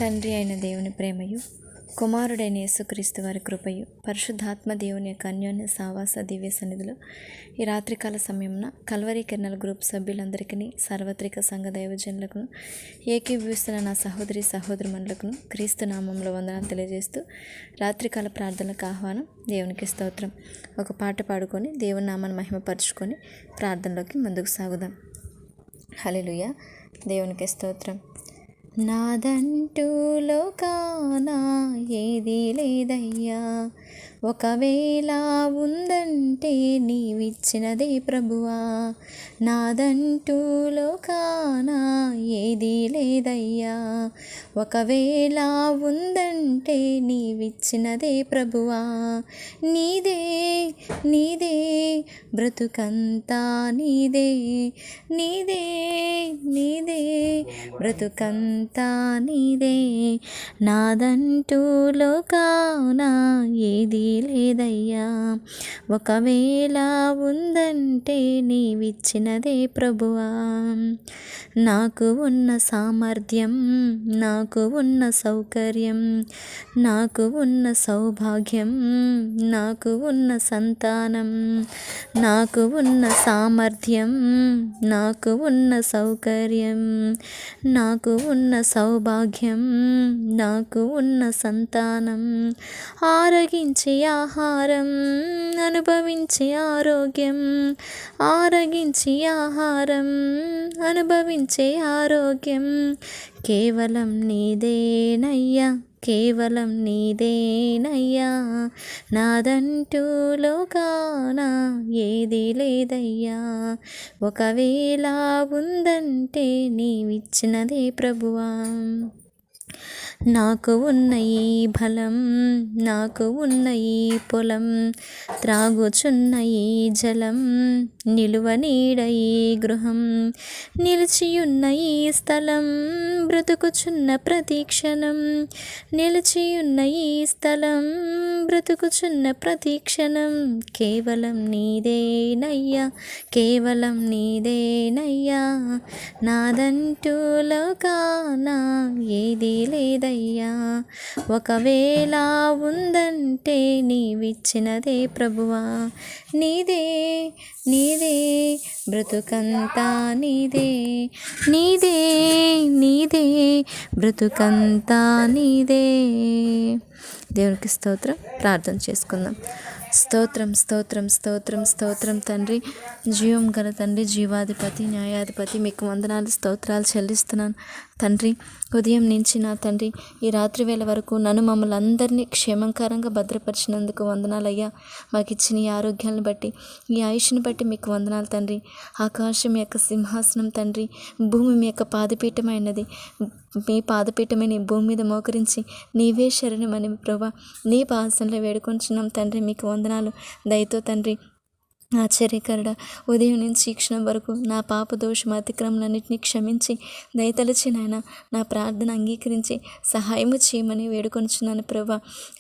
తండ్రి అయిన దేవుని ప్రేమయు, కుమారుడైన యేసుక్రీస్తు వారి కృపయు, పరిశుద్ధాత్మ దేవుని యొక్క అన్యోన్య సావాస దివ్య సన్నిధిలో ఈ రాత్రికాల సమయంలో కల్వరి కిరణాల గ్రూప్ సభ్యులందరికీ, సార్వత్రిక సంఘ దైవజనులకు, ఏకీభవిస్తున్న నా సహోదరి సహోదరుమణులకు క్రీస్తు నామంలో వందనాలు తెలియజేస్తూ రాత్రికాల ప్రార్థనలకు ఆహ్వానం. దేవునికి స్తోత్రం. ఒక పాట పాడుకొని దేవుని నామాన్ని మహిమపరుచుకొని ప్రార్థనలోకి ముందుకు సాగుదాం. హల్లెలూయా. దేవునికి స్తోత్రం. నాదంటూ లోకాన ఏది లేదయ్యా, ఒకవేళ ఉందంటే నీవిచ్చినదే ప్రభువా. నాదంటూ లోకాన ఏది లేదయ్యా, ఒకవేళ ఉందంటే నీవిచ్చినదే ప్రభువా. నీదే నీదే బ్రతుకంతా నీదే, నీదే నీదే బ్రతుకంతా నీదే. నాదంటూ లోకాన ఏది లేదయ్యా, ఒకవేళ ఉందంటే నీవిచ్చినదే ప్రభువా. నాకు ఉన్న సామర్థ్యం, నాకు ఉన్న సౌకర్యం, నాకు ఉన్న సౌభాగ్యం, నాకు ఉన్న సంతానం, నాకు ఉన్న సామర్థ్యం, నాకు ఉన్న సౌకర్యం, నాకు ఉన్న సౌభాగ్యం, నాకు ఉన్న సంతానం, ఆరగించే ఆహారం, అనుభవించే ఆరోగ్యం, ఆరగించే ఆహారం, అనుభవించే ఆరోగ్యం కేవలం నీదేనయ్యా, కేవలం నీదేనయ్యా. నాదంటూ లోకాన ఏది లేదయ్యా, ఒకవేళ ఉందంటే నీవిచ్చినదే ప్రభువా. నాకు ఉన్న ఈ బలం, నాకు ఉన్న ఈ పొలం, త్రాగుచున్న ఈ జలం, నిలువ నీడ ఈ గృహం, నిలిచియున్న ఈ స్థలం, బ్రతుకుచున్న ప్రతి క్షణం, నిలిచియున్న ఈ స్థలం, బ్రతుకుచున్న ప్రతి క్షణం కేవలం నీదేనయ్యా, కేవలం నీదేనయ్యా. నాదంటూ లోకాన ఏది లేదయ్యా, ఒకవేళ ఉందంటే నీవిచ్చినదే ప్రభువా. నీదే నీదే బ్రతుకంతా నీదే, నీదే నీదే బ్రతుకంతా నీదే. దేవునికి స్తోత్రం. ప్రార్థన చేసుకుందాం. స్తోత్రం స్తోత్రం స్తోత్రం స్తోత్రం తండ్రి, జీవం గల తండ్రి, జీవాధిపతి, న్యాయాధిపతి, మీకు వందనాలు స్తోత్రాలు చెల్లిస్తున్నాను తండ్రి. ఉదయం నుంచి నా తండ్రి ఈ రాత్రి వేళ వరకు నన్ను మమ్మల్ని అందరినీ క్షేమంకరంగా భద్రపరిచినందుకు వందనాలయ్యా. మాకు ఇచ్చిన ఈ ఆరోగ్యాలను బట్టి, ఈ ఆయుష్ని బట్టి మీకు వందనాలు తండ్రి. ఆకాశం యొక్క సింహాసనం తండ్రి, భూమి మీ యొక్క పాదపీఠమైనది. మీ పాదపీఠమైన ఈ భూమి మీద మోకరించి నీవే శరణమని ప్రభా నీ పాసనలో వేడుకొంచున్నాం తండ్రి. మీకు వందనాలు. దయతో తండ్రి ఆశ్చర్యకరుడ, ఉదయం నుంచి క్షణం వరకు నా పాప దోషం అతిక్రమలన్నింటినీ క్షమించి దయతలచి నాయన నా ప్రార్థన అంగీకరించి సహాయము చేయమని వేడుకొంచున్నాను ప్రభా.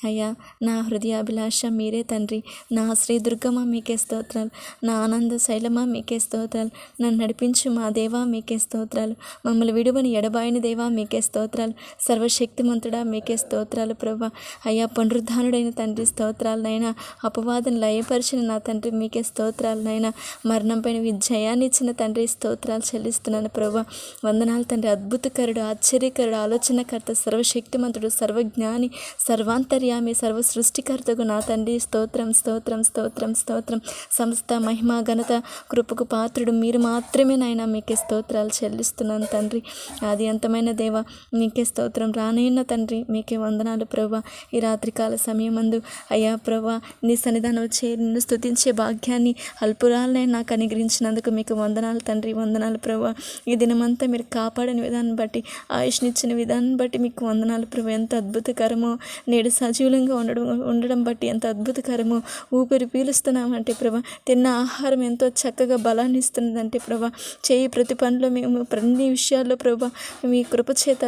అయ్యా, నా హృదయాభిలాష మీరే తండ్రి. నా శ్రీ దుర్గమ్మ మీకే స్తోత్రాలు, నా ఆనంద శైలమా మీకే స్తోత్రాలు, నన్ను నడిపించు మా దేవా మీకే స్తోత్రాలు, మమ్మల్ని విడువని ఎడబాయని దేవా మీకే స్తోత్రాలు, సర్వశక్తిమంతుడా మీకే స్తోత్రాలు ప్రభా. అయ్యా, పునరుద్ధానుడైన తండ్రి స్తోత్రాలు నైనా, అపవాదం లయపరిచిన నా తండ్రి మీకే స్తోత్రాలు నైనా, మరణం పైన విజయాన్ని ఇచ్చిన తండ్రి స్తోత్రాలు చెల్లిస్తున్నాను ప్రభా. వందనాలు తండ్రి. అద్భుతకరుడు, ఆశ్చర్యకరుడు, ఆలోచనకర్త, సర్వశక్తిమంతుడు, సర్వజ్ఞాని, సర్వాంతర్యామి, సర్వ సృష్టికర్తకు నా తండ్రి స్తోత్రం స్తోత్రం స్తోత్రం స్తోత్రం. సమస్త మహిమ ఘనత కృపకు పాత్రుడు మీరు మాత్రమే నాయన, మీకే స్తోత్రాలు చెల్లిస్తున్నాను తండ్రి. ఆది అంతమైన దేవ మీకే స్తోత్రం. రానైన తండ్రి మీకే వందనాలు ప్రభా. ఈ రాత్రికాల సమయమందు అయ్యా ప్రభా నీ సన్నిధానం వచ్చే నిన్ను స్తుతించే భాగ్యాన్ని అల్పురాలనే నాకు అనుగ్రహించినందుకు మీకు వందనాలు తండ్రి. వందనాలు ప్రభా. ఈ దినమంతా మీరు కాపాడిన విధానం బట్టి, ఆయుష్నిచ్చిన విధానం బట్టి మీకు వందనాలు ప్రభా. ఎంత అద్భుతకరమో, నేడు సజీవులంగా ఉండడం బట్టి ఎంత అద్భుతకరమో. ఊపిరి పీలుస్తున్నామంటే ప్రభా, తిన్న ఆహారం ఎంతో చక్కగా బలాన్ని ఇస్తున్నదంటే ప్రభా, చేయి ప్రతి పనిలో మేము అన్ని విషయాల్లో ప్రభా మీ కృప చేత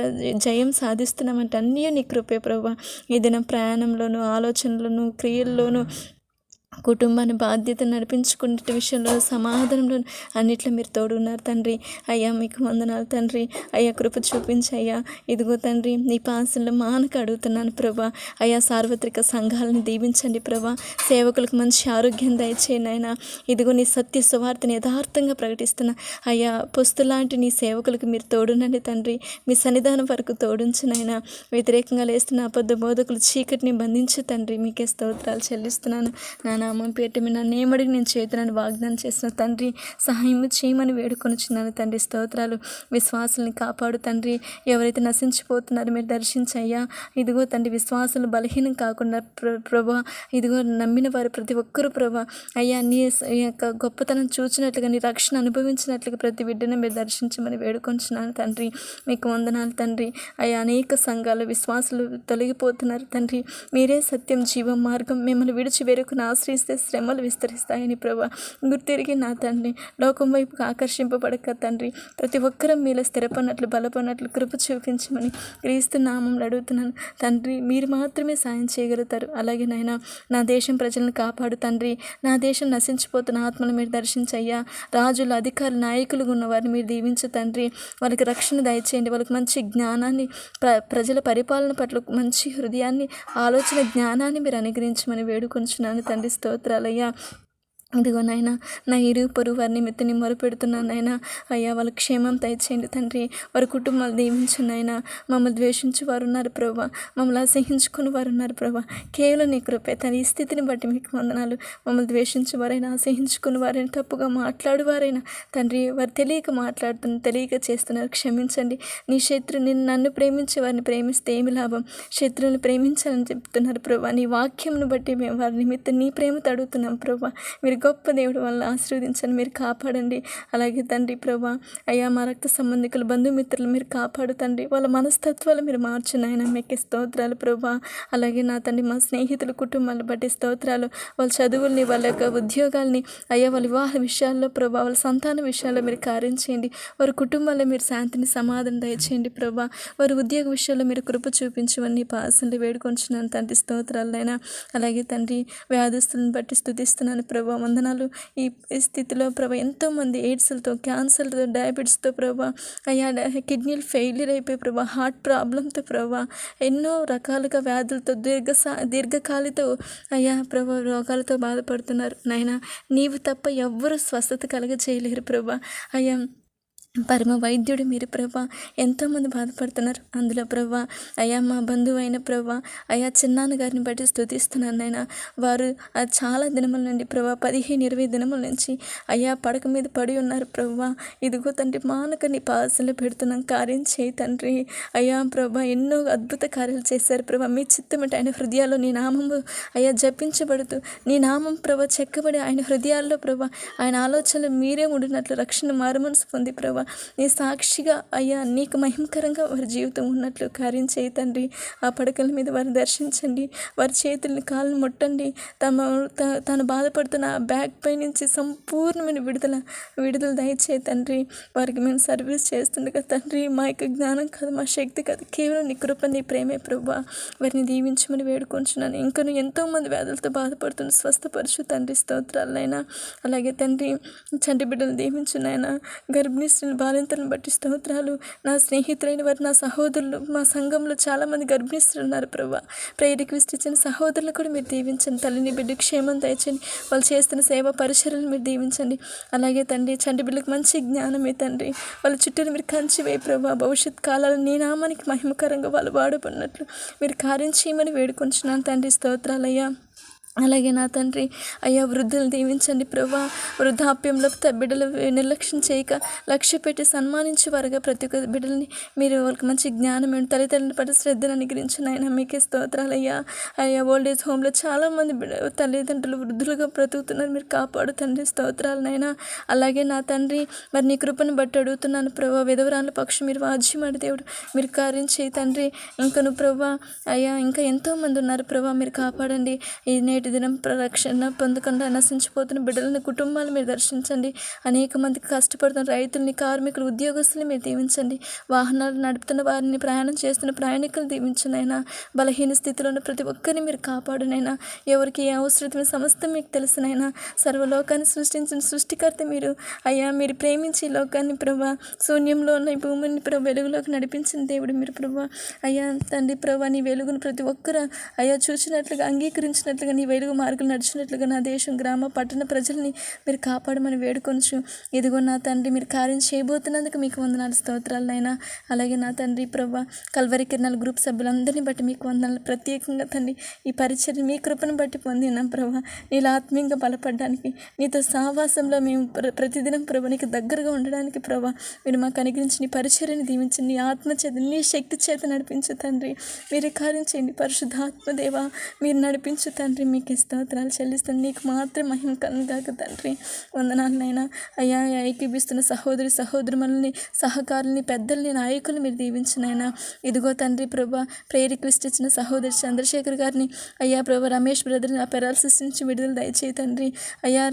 జయం సాధిస్తున్నామంటే అన్నీ నీ కృపే ప్రభా. ఈ దినం ప్రయాణంలోనూ, ఆలోచనలోనూ, క్రియల్లోనూ కుటుంబాన్ని బాధ్యత నడిపించుకునే విషయంలో సమాధానంలో అన్నిట్లో మీరు తోడున్నారు తండ్రి. అయ్యా మీకు వందనాలు తండ్రి. అయ్యా కృప చూపించి అయ్యా ఇదిగో తండ్రి నీ పాసంలో మానక అడుగుతున్నాను ప్రభా. అయ్యా సార్వత్రిక సంఘాలను దీవించండి ప్రభా. సేవకులకు మంచి ఆరోగ్యం దయచేయండి ఆయన. ఇదిగో నీ సత్య సువార్తని యథార్థంగా ప్రకటిస్తున్న అయ్యా పుస్తులాంటి నీ సేవకులకు మీరు తోడునండి తండ్రి. మీ సన్నిధానం వరకు తోడుంచినైనా వ్యతిరేకంగా లేస్తున్న అబద్ధ బోధకులు చీకటిని బంధించు తండ్రి. మీకే స్తోత్రాలు చెల్లిస్తున్నాను. నామం పేట మీ నన్ను ఏమడిగి నేను చేతునని వాగ్దానం చేసిన తండ్రి సహాయం చేయమని వేడుకొనిచున్నాను తండ్రి. స్తోత్రాలు. విశ్వాసుల్ని కాపాడు తండ్రి. ఎవరైతే నశించిపోతున్నారో మీరు దర్శించయ్యా. ఇదిగో తండ్రి విశ్వాసులు బలహీనం కాకుండా ప్రభా ఇదిగో నమ్మిన వారు ప్రతి ఒక్కరూ ప్రభా అయ్యా నీ యొక్క గొప్పతనం చూచినట్లుగా నీ రక్షణ అనుభవించినట్లుగా ప్రతి బిడ్డను మీరు దర్శించమని వేడుకొంచున్నాను తండ్రి. మీకు వందనాలు తండ్రి. అయ్యా అనేక సంఘాలు విశ్వాసులు తొలగిపోతున్నారు తండ్రి. మీరే సత్యం జీవం మార్గం. మిమ్మల్ని విడిచి వేరుకుని ఆశ్రయిస్తే శ్రమలు విస్తరిస్తాయని ప్రభా గుర్తిరిగి నా తండ్రి లోకం వైపుకు ఆకర్షింపబడక తండ్రి ప్రతి ఒక్కరూ మీలో స్థిరపడినట్లు బలపడినట్లు కృప చూపించమని క్రీస్తు నామంలో అడుగుతున్నాను తండ్రి. మీరు మాత్రమే సాయం చేయగలుగుతారు. అలాగే నాయనా నా దేశం ప్రజలను కాపాడు తండ్రి. నా దేశం నశించిపోతున్న ఆత్మను మీరు దర్శించయ్యా. రాజులు అధికారులు నాయకులు ఉన్న వారిని మీరు దీవించు తండ్రి. వాళ్ళకి రక్షణ దయచేయండి. వాళ్ళకి మంచి జ్ఞానాన్ని ప్రజల పరిపాలన పట్ల మంచి హృదయాన్ని ఆలోచన జ్ఞానాన్ని మీరు అనుగ్రహించమని వేడుకొంచున్నాను తండ్రి. స్తోత్రాలయ్యా. ఇదిగో నాయన నా ఇరుగు పొరుగు వారి నిమిత్తం మొరపెడుతున్నాను నాయన. అయ్యా వాళ్ళ క్షేమం దయచేయండి తండ్రి. వారి కుటుంబాలు దీవించండి నాయన. మమ్మల్ని ద్వేషించి వారు ఉన్నారు ప్రభా. మమ్మల్ని అసహించుకుని వారు ఉన్నారు ప్రభా. కేవలం నీ కృపే తన ఈ స్థితిని బట్టి మీకు వందనాలు. మమ్మల్ని ద్వేషించి వారైనా అసహించుకుని వారైనా తప్పుగా మాట్లాడువారైనా తండ్రి వారు తెలియక మాట్లాడుతున్నారు తెలియక చేస్తున్నారు. క్షమించండి. నీ శత్రుని నన్ను ప్రేమించే వారిని ప్రేమిస్తే ఏమి లాభం? శత్రువుని ప్రేమించాలని చెప్తున్నారు ప్రభా. నీ వాక్యంను బట్టి మేము వారి నిమిత్తం నీ ప్రేమతో అడుగుతున్నాం ప్రభా. మీరు గొప్ప దేవుడు వాళ్ళని ఆశీర్వదించండి. మీరు కాపాడండి. అలాగే తండ్రి ప్రభా అయ్యా మా రక్త సంబంధికులు బంధుమిత్రులు మీరు కాపాడు తండ్రి. వాళ్ళ మనస్తత్వాలు మీరు మార్చున్నాయన. మీకే స్తోత్రాలు ప్రభా. అలాగే నా తండ్రి మా స్నేహితుల కుటుంబాలను బట్టి స్తోత్రాలు. వాళ్ళ చదువుల్ని వాళ్ళ యొక్క ఉద్యోగాల్ని అయ్యా వాళ్ళ వివాహ విషయాల్లో ప్రభా వాళ్ళ సంతాన విషయాల్లో మీరు కార్యం చేయండి. వారి కుటుంబాల్లో మీరు శాంతిని సమాధానం దయచేయండి ప్రభా. వారి ఉద్యోగ విషయాల్లో మీరు కృప చూపించమని పాసండి వేడుకొంచున్నాను తండ్రి. స్తోత్రాలైనా అలాగే తండ్రి వ్యాధస్తులను బట్టి స్తుతిస్తున్నాను ప్రభా. వందనాలు. ఈ స్థితిలో ప్రభా ఎంతోమంది ఎయిడ్స్లతో క్యాన్సర్తో డయాబెటీస్తో ప్రభా అయ్యా కిడ్నీలు ఫెయిల్యూర్ అయిపోయి ప్రభా హార్ట్ ప్రాబ్లంతో ప్రభా ఎన్నో రకాలుగా వ్యాధులతో దీర్ఘకాలితో అయ్యా ప్రభా రోగాలతో బాధపడుతున్నారు నాయన. నీవు తప్ప ఎవ్వరూ స్వస్థత కలగజేయలేరు ప్రభా. అయ్యా పరమ వైద్యుడు మీరు ప్రభా. ఎంతోమంది బాధపడుతున్నారు అందులో ప్రభా. అయ్యా మా బంధువు అయిన ప్రభా అయ్యా చిన్నాన్న గారిని బట్టి స్తుతిస్తున్నాను నాయన. వారు చాలా దినముల నుండి ప్రభా 15-20 దినముల నుంచి అయ్యా పడక మీద పడి ఉన్నారు ప్రభా. ఇదిగో తండ్రి మానక నీ పాసంలో పెడుతున్నాం. కార్యం చేయి తండ్రి. అయ్యా ప్రభా ఎన్నో అద్భుత కార్యాలు చేశారు ప్రభా. మీ చిత్తమటి ఆయన హృదయాల్లో నీ నామము అయ్యా జపించబడుతూ నీ నామం ప్రభా చెక్కబడి ఆయన హృదయాల్లో ప్రభా ఆయన ఆలోచనలు మీరే ఉండినట్లు రక్షణ మారుమనసు పొంది ప్రభా నీ సాక్షిగా అయ్యా నీకు మహిమకరంగా వారి జీవితం ఉన్నట్లు కార్యం చేయి తండ్రి. ఆ పడకల మీద వారిని దర్శించండి. వారి చేతుల్ని కాళ్ళని ముట్టండి. తాను బాధపడుతున్న ఆ బ్యాక్ పై నుంచి సంపూర్ణమైన విడుదల దయచేయి తండ్రి. వారికి మేము సర్వీస్ చేస్తుండగా తండ్రి మా యొక్క జ్ఞానం కాదు మా శక్తి కాదు కేవలం నీ కృప నీ ప్రేమే ప్రభా. వారిని దీవించమని వేడుకొంచున్నాను. ఇంకను ఎంతోమంది వ్యాధులతో బాధపడుతున్న స్వస్థపరచు తండ్రి. స్తోత్రాలైనా అలాగే తండ్రి చంటి బిడ్డలు దీవించున్నాయన. గర్భిణీ స్త్రీలు బాలింతలను బట్టి స్తోత్రాలు. నా స్నేహితులైన వారు నా సహోదరులు మా సంఘంలో చాలామంది గర్భిణీస్తులు ఉన్నారు ప్రభా. ప్రేయర్ రిక్వెస్ట్ ఇచ్చిన సహోదరులు కూడా మీరు దీవించండి. తల్లిని బిడ్డ క్షేమం దయచండి. వాళ్ళు చేస్తున్న సేవ పరిచర్యలు మీరు దీవించండి. అలాగే తండ్రి చంటి బిడ్డలకు మంచి జ్ఞానమే తండ్రి. వాళ్ళ చుట్టూ మీరు కంచి వేయి ప్రభా. భవిష్యత్ కాలాలు నీ నామానికి మహిమకరంగా వాళ్ళు వాడబడినట్లు మీరు కార్యం చేయమని వేడుకొంచున్నాను తండ్రి. స్తోత్రాలయ్యా. అలాగే నా తండ్రి అయ్యా వృద్ధులను దీవించండి ప్రభా. వృద్ధాప్యంలో బిడ్డలు నిర్లక్ష్యం చేయక లక్ష్య పెట్టి సన్మానించేవారుగా ప్రతి ఒక్క బిడ్డలని మీరు వాళ్ళకి మంచి జ్ఞానం తల్లిదండ్రుల పట్ల శ్రద్ధను అనుగ్రహించిన ఆయన మీకే స్తోత్రాలయ్యా. అయ్యా ఓల్డేజ్ హోమ్లో చాలామంది తల్లిదండ్రులు వృద్ధులుగా బ్రతుకుతున్నారు. మీరు కాపాడు తండ్రి. స్తోత్రాలనైనా అలాగే నా తండ్రి మరి నీ కృపను బట్టి అడుగుతున్నాను ప్రభా. విధవరాల పక్షం మీరు వాజ్యమాడి దేవుడు మీరు కార్యం చేయి తండ్రి. ఇంకను ప్రభా అయ్యా ఇంకా ఎంతోమంది ఉన్నారు ప్రభా. మీరు కాపాడండి. ఈ నేటి నేటి దినం రక్షణ పొందకుండా నశించిపోతున్న బిడ్డలని కుటుంబాలు మీరు దర్శించండి. అనేక మందికి కష్టపడుతున్న రైతుల్ని, కార్మికులు, ఉద్యోగస్తులు మీరు దీవించండి. వాహనాలు నడుపుతున్న వారిని, ప్రయాణం చేస్తున్న ప్రయాణికులు దీవించునైనా. బలహీన స్థితిలో ఉన్న ప్రతి ఒక్కరిని మీరు కాపాడునైనా. ఎవరికి ఏ అవసరమైన సమస్తం మీకు తెలుసునైనా. సర్వలోకాన్ని సృష్టించిన సృష్టికర్త మీరు అయ్యా. మీరు ప్రేమించి లోకాన్ని ప్రభా, శూన్యంలో ఉన్న ఈ భూమిని ప్రభా వెలుగులోకి నడిపించిన దేవుడు మీరు ప్రభా. అయ్యా తండ్రి ప్రభా, నీ వెలుగును ప్రతి ఒక్కరు అయ్యా చూసినట్లుగా, అంగీకరించినట్లుగా, నీ వెలుగు మార్గం నడిచినట్లుగా నా దేశం, గ్రామ, పట్టణ ప్రజల్ని మీరు కాపాడమని వేడుకొనచ్చు. ఇదిగో నా తండ్రి, మీరు కార్యం చేయబోతున్నందుకు మీకు వందనాలు, స్తోత్రాలనైనా. అలాగే నా తండ్రి ప్రభా, కల్వరి కిరణాల గ్రూప్ సభ్యులందరినీ బట్టి మీకు వందనాలు. ప్రత్యేకంగా తండ్రి ఈ పరిచర్య మీ కృపను బట్టి పొందినాం ప్రభా. నీలో ఆత్మీయంగా బలపడడానికి, నీతో సావాసంలో మేము ప్రతిదినం ప్రభా నీకు దగ్గరగా ఉండడానికి ప్రభా మీరు మాకు అనుగ్రహించి నీ పరిచర్యని దీవించి, నీ ఆత్మ చేత, నీ శక్తి చేత నడిపించు తండ్రి. మీరు కార్యం చేయండి పరిశుద్ధాత్మదేవ, మీరు నడిపించు తండ్రి. మీకు స్తోత్రాలు చెల్లిస్తాను. నీకు మాత్రం మహిమ కలుగాక తండ్రి. వందనాలనైనా. అయ్యా ఏకీభిస్తున్న సహోదరులని, సహకారుల్ని, పెద్దల్ని, నాయకుల్ని మీరు దీవించినైనా. ఇదిగో తండ్రి ప్రభా, ప్రేయర్ రిక్వెస్ట్ ఇచ్చిన సహోదరి చంద్రశేఖర్ గారిని అయ్యా ప్రభా, రమేష్ బ్రదర్ని ఆ పెరాలసిస్ నుంచి విడుదల దయచేయి తండ్రి. అయ్యా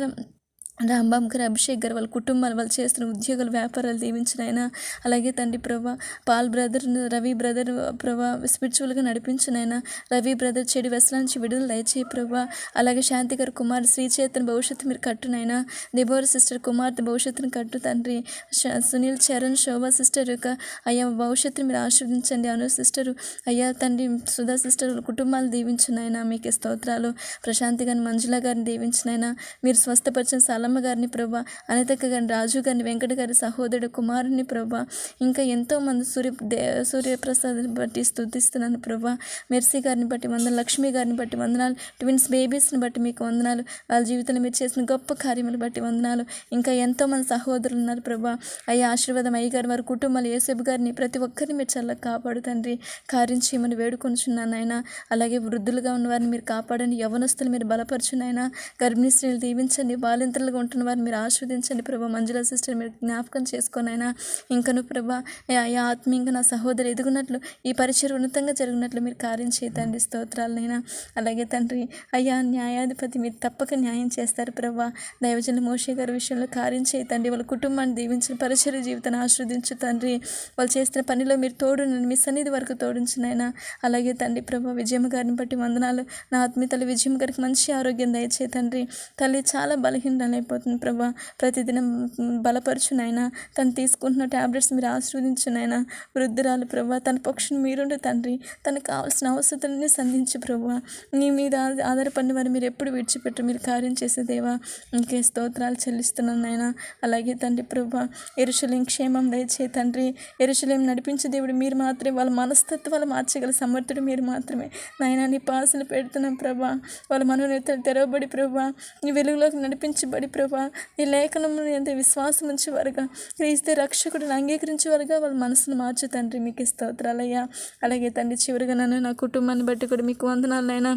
రాంబాబు గారు, అభిషేక్ గారు, వాళ్ళ కుటుంబాలు, వాళ్ళు చేస్తున్న ఉద్యోగాలు, వ్యాపారాలు దీవించినైనా. అలాగే తండ్రి ప్రభా, పాల్ బ్రదర్, రవి బ్రదర్ ప్రభా స్పిరిచువల్గా నడిపించినైనా. రవి బ్రదర్ చెడు వ్యసనాల నుంచి విడుదల దయచేయి ప్రభా. అలాగే శాంతి గారు కుమార్ శ్రీచేతన్ భవిష్యత్తు మీరు కట్టునైనా. దిబోర్ సిస్టర్ కుమార్తె భవిష్యత్తును కట్టు తండ్రి. సునీల్ చరణ్ శోభా సిస్టర్ యొక్క అయ్యా భవిష్యత్తుని మీరు ఆశీర్వదించండి. అను సిస్టరు అయ్యా తండ్రి, సుధా సిస్టర్ వాళ్ళ కుటుంబాలు దీవించినైనా. మీకు స్తోత్రాలు. ప్రశాంతి గారిని, మంజుల గారిని దీవించినైనా. మీరు స్వస్థపరిచిన సాలమ్మ గారిని ప్రభా, అనితక్క గారిని, రాజు గారిని, వెంకట గారి సహోదరుడు కుమారుని ప్రభా, ఇంకా ఎంతోమంది సూర్యప్రసాద్ని బట్టి స్తుతిస్తున్నాను ప్రభా. మెర్సీ గారిని బట్టి వందనాలు, లక్ష్మి గారిని బట్టి వందనాలు, ట్విన్స్ బేబీస్ని బట్టి మీకు వందనాలు, వాళ్ళ జీవితంలో మీరు చేసిన గొప్ప కార్యములు బట్టి వందనాలు. ఇంకా ఎంతోమంది సహోదరులు ఉన్నారు ప్రభా. అయ్యా ఆశీర్వాదం అయ్య గారు, వారి కుటుంబాలు, యేసేపు గారిని, ప్రతి ఒక్కరిని మీరు చల్లగా కాపాడు తండ్రి. కార్యం చేయమని వేడుకొంచున్నాను ఆయన. అలాగే వృద్ధులుగా ఉన్న వారిని మీరు కాపాడండి. యవనస్తులు మీరు బలపరచునైనా. గర్భిణీ స్త్రీలు దీవించండి. బాలింతలుగా ఉంటున్న వారిని మీరు ఆస్వాదించండి ప్రభా. మంజుల సిస్టర్ మీరు జ్ఞాపకం చేసుకోనైనా. ఇంకను ప్రభా అయ్యా ఆత్మీయంగా నా సహోదరు ఎదుగునట్లు, ఈ పరిచయం ఉన్నతంగా జరిగినట్లు మీరు కార్యం చేయతండి. స్తోత్రాలనైనా. అలాగే తండ్రి అయ్యా న్యాయాధిపతి మీరు తప్పక న్యాయం చేస్తారు ప్రభా. దైవజనుల మోషే గారి విషయంలో కార్యం చేయతండి. వాళ్ళ కుటుంబాన్ని దీవించిన, పరిచర్య జీవితాన్ని ఆస్వాదించు తండ్రి. వాళ్ళు చేస్తున్న పనిలో మీరు తోడు, మీ సన్నిధి వరకు తోడించినైనా. అలాగే తండ్రి ప్రభా, విజయమ్మ గారిని బట్టి వందనాలు. నా ఆత్మీయ తల్లి విజయమ్మ గారికి మంచి ఆరోగ్యం దయచే తండ్రి. తల్లి చాలా బలహీనైపోతుంది ప్రభా. ప్రతిదినం బలపరచునైనా. తను తీసుకుంటున్న ట్యాబ్లెట్స్ మీరు ఆశీర్వదించునైనా. వృద్ధురాలు ప్రభా, తన పక్షుని మీరుండే తండ్రి. తనకు కావాల్సిన అవసరాలన్నీ సంధించు ప్రభా. నీ మీద ఆధారపడిన వారు మీరు ఎప్పుడు విడిచిపెట్టరు. మీరు కార్యం చేసే దేవా ఇంకే స్తోత్రాలు చెల్లిస్తున్నాను నాయన. అలాగే తండ్రి ప్రభా, యెరూషలేము క్షేమం దయచే తండ్రి. యెరూషలేము నడిపించే దేవుడు మీరు మాత్రమే. వాళ్ళ మనస్తత్వాలు మార్చగల సమర్థుడు మీరు మాత్రమే నాయన. నీ పాసులు పెడుతున్నాం ప్రభా. వాళ్ళ మనోనేతలు తెరవబడి ప్రభా, నీ వెలుగులోకి నడిపించబడి ప్రభా, ఈ లేఖనంలో ఎంత విశ్వాసం ఉంచేవారుగా, క్రీస్తు రక్షకుడిని అంగీకరించేవారుగా వాళ్ళ మనసును మార్చు తండ్రి. మీకు స్తోత్రాలయ్యా. అలాగే తండ్రి చివరిగా నన్ను, నా కుటుంబాన్ని బట్టి కూడా మీకు వందనాలైనా.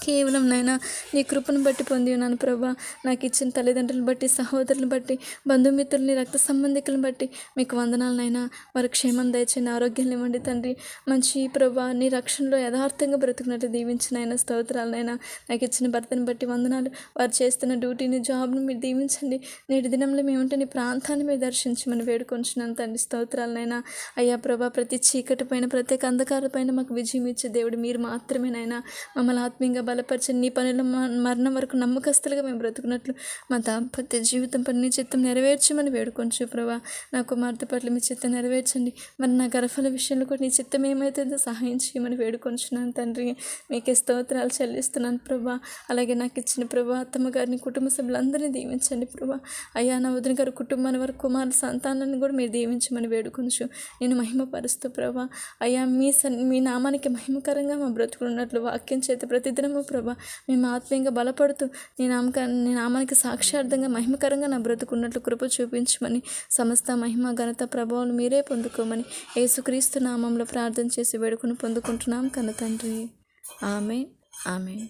కేవలం నైనా నీ కృపను బట్టి పొంది ఉన్నాను ప్రభా. నాకు ఇచ్చిన తల్లిదండ్రులను బట్టి, సహోదరులను బట్టి, బంధుమిత్రులని, రక్త సంబంధికులను బట్టి మీకు వందనాలనైనా. వారి క్షేమం దయచేయండి, ఆరోగ్యాన్ని ఇవ్వండి తండ్రి. మంచి ప్రభా, నీ రక్షణలో యథార్థంగా బ్రతుకున్నట్టు దీవించినైనా. స్తోత్రాలనైనా. నాకు ఇచ్చిన భర్తను బట్టి వందనాలు. వారు చేస్తున్న డ్యూటీని, జాబ్ను మీరు దీవించండి. నేటి దినంలో మేముంటే నీ ప్రాంతాన్ని మీరు దర్శించమని వేడుకొంచున్నాను తండ్రి. స్తోత్రాలనైనా. అయ్యా ప్రభా, ప్రతి చీకటి పైన, ప్రతి అంధకార పైన మాకు విజయం ఇచ్చే దేవుడు మీరు మాత్రమేనైనా. మమ్మల్ని ఆత్మీయంగా బలపరిచి నీ పనుల మరణం వరకు నమ్మకస్తులుగా మేము బ్రతుకున్నట్లు మా దాంపత్య జీవితం పని నీ చిత్తం నెరవేర్చమని వేడుకొంచు ప్రభా. నా కుమార్తె పట్ల మీ చిత్తం నెరవేర్చండి. మరి నా గర్భఫల విషయంలో కూడా నీ చిత్తం ఏమైతుందో సహాయం చేయమని వేడుకొంచున్నాను తండ్రి. మీకే స్తోత్రాలు చెల్లిస్తున్నాను ప్రభా. అలాగే నాకు ఇచ్చిన ప్రభా అత్తమ్మ గారిని, కుటుంబ సభ్యులందరినీ దీవించండి ప్రభా. అయ్యా నా వదిన గారి కుటుంబాన్ని, వారి కుమారుల సంతానాన్ని కూడా మీరు దీవించమని వేడుకొంచు. నేను మహిమపరుస్తూ ప్రభా. అయ్యా మీ నామానికి మహిమకరంగా మా బ్రతుకున్నట్లు వాక్యం చేత ప్రతిదినము ప్రభా మేము ఆత్మీయంగా బలపడుతూ నీ నామానికి సాక్షార్థంగా మహిమకరంగా నా బ్రతుకున్నట్లు కృప చూపించమని, సమస్త మహిమ ఘనత ప్రభావం మీరే పొందుకోమని యేసుక్రీస్తు నామంలో ప్రార్థన చేసి వేడుకొని పొందుకుంటున్నాం కన్న తండ్రి. ఆమేన్. ఆమేన్.